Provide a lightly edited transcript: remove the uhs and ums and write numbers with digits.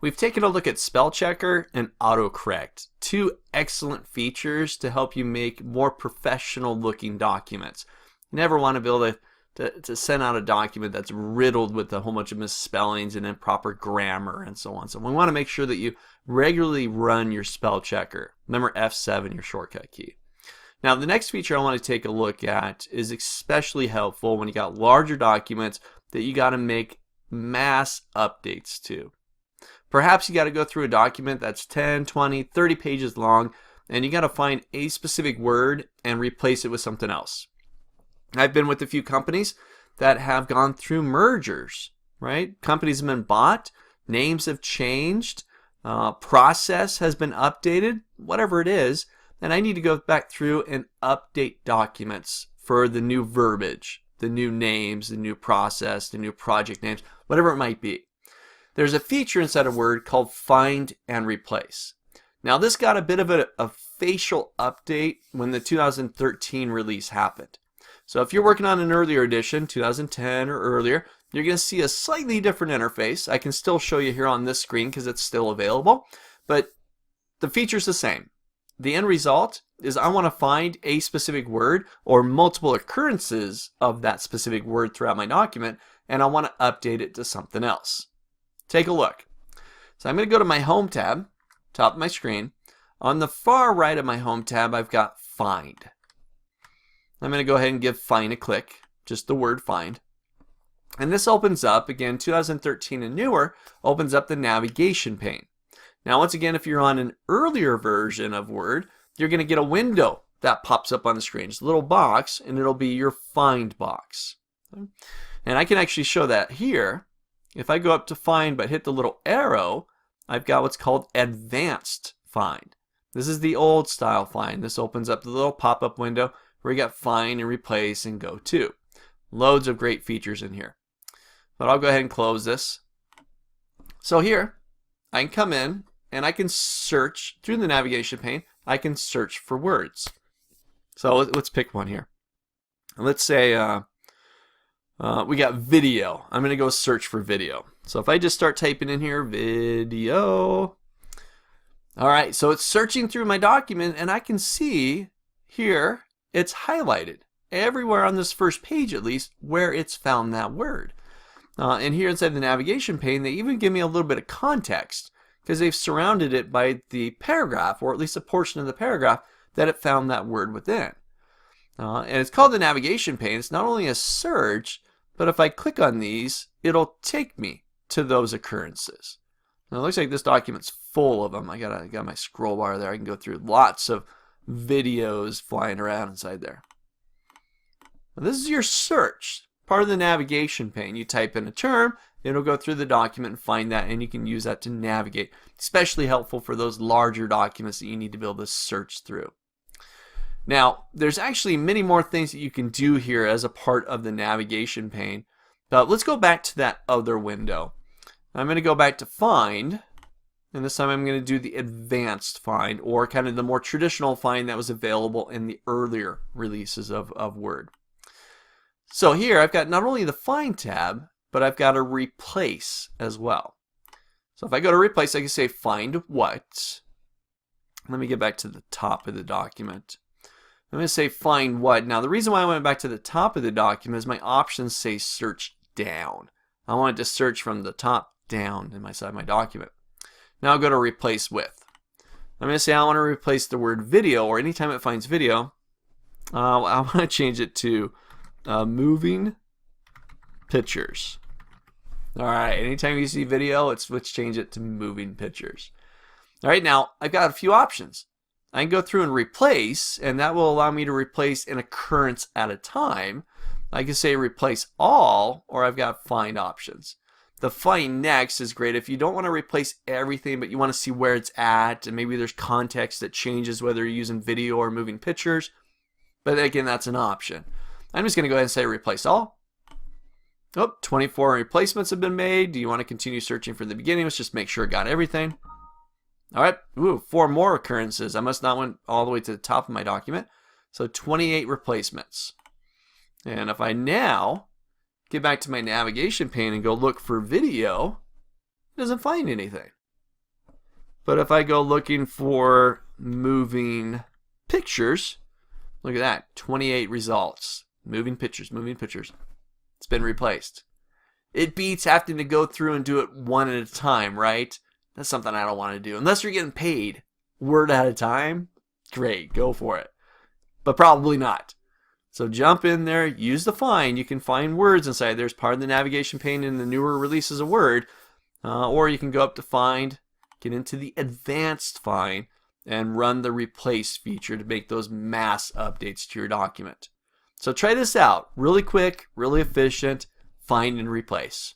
We've taken a look at spell checker and autocorrect, two excellent features to help you make more professional looking documents. You never want to be able to send out a document that's riddled with a whole bunch of misspellings and improper grammar and so on. So we want to make sure that you regularly run your spell checker. Remember F7, your shortcut key. Now the next feature I want to take a look at is especially helpful when you got larger documents that you got to make mass updates to. Perhaps you got to go through a document that's 10, 20, 30 pages long, and you got to find a specific word and replace it with something else. I've been with a few companies that have gone through mergers, right? Companies have been bought, names have changed, process has been updated, whatever it is, and I need to go back through and update documents for the new verbiage, the new names, the new process, the new project names, whatever it might be. There's a feature inside of Word called Find and Replace. Now this got a bit of a facial update when the 2013 release happened. So if you're working on an earlier edition, 2010 or earlier, you're going to see a slightly different interface. I can still show you here on this screen because it's still available, but the feature's the same. The end result is I want to find a specific word or multiple occurrences of that specific word throughout my document, and I want to update it to something else. Take a look. So I'm going to go to my Home tab, top of my screen. On the far right of my Home tab, I've got Find. I'm going to go ahead and give Find a click, just the word Find. And this opens up, again, 2013 and newer, opens up the navigation pane. Now, once again, if you're on an earlier version of Word, you're going to get a window that pops up on the screen. It's a little box, and it'll be your Find box. And I can actually show that here. If I go up to Find but hit the little arrow, I've got what's called Advanced Find. This is the old style Find. This opens up the little pop-up window where you got Find and Replace and Go To. Loads of great features in here. But I'll go ahead and close this. So here, I can come in and I can search through the navigation pane. I can search for words. So let's pick one here. Let's say we got video. I'm going to go search for video. So if I just start typing in here, video. All right, so it's searching through my document, and I can see here it's highlighted everywhere on this first page, at least, where it's found that word. And here inside the navigation pane, they even give me a little bit of context because they've surrounded it by the paragraph, or at least a portion of the paragraph that it found that word within. And it's called the navigation pane. It's not only a search, but if I click on these, it'll take me to those occurrences. Now it looks like this document's full of them. I got my scroll bar there. I can go through lots of videos flying around inside there. Now, this is your search, part of the navigation pane. You type in a term, it'll go through the document and find that, and you can use that to navigate. Especially helpful for those larger documents that you need to be able to search through. Now, there's actually many more things that you can do here as a part of the navigation pane. But let's go back to that other window. I'm going to go back to Find, and this time I'm going to do the Advanced Find, or kind of the more traditional Find that was available in the earlier releases of Word. So here I've got not only the Find tab, but I've got a Replace as well. So if I go to Replace, I can say Find What. Let me get back to the top of the document. I'm going to say Find What. Now the reason why I went back to the top of the document is my options say Search Down. I wanted to search from the top down inside my document. Now I'll go to Replace With. I'm going to say I want to replace the word video, or anytime it finds video, I want to change it to moving pictures. Alright, anytime you see video, let's change it to moving pictures. Alright, now I've got a few options. I can go through and replace, and that will allow me to replace an occurrence at a time. I can say replace all, or I've got find options. The find next is great if you don't want to replace everything, but you want to see where it's at, and maybe there's context that changes whether you're using video or moving pictures. But again, that's an option. I'm just going to go ahead and say replace all. Oh, 24 replacements have been made. Do you want to continue searching from the beginning? Let's just make sure I got everything. All right, 4 more occurrences. I must not went all the way to the top of my document. So 28 replacements. And if I now get back to my navigation pane and go look for video, it doesn't find anything. But if I go looking for moving pictures, look at that, 28 results. Moving pictures, moving pictures. It's been replaced. It beats having to go through and do it one at a time, right? That's something I don't want to do. Unless you're getting paid word at a time, great, go for it. But probably not. So jump in there, use the find. You can find words inside. There's part of the navigation pane in the newer releases of Word. Or you can go up to find, get into the advanced find, and run the replace feature to make those mass updates to your document. So try this out. Really quick, really efficient, find and replace.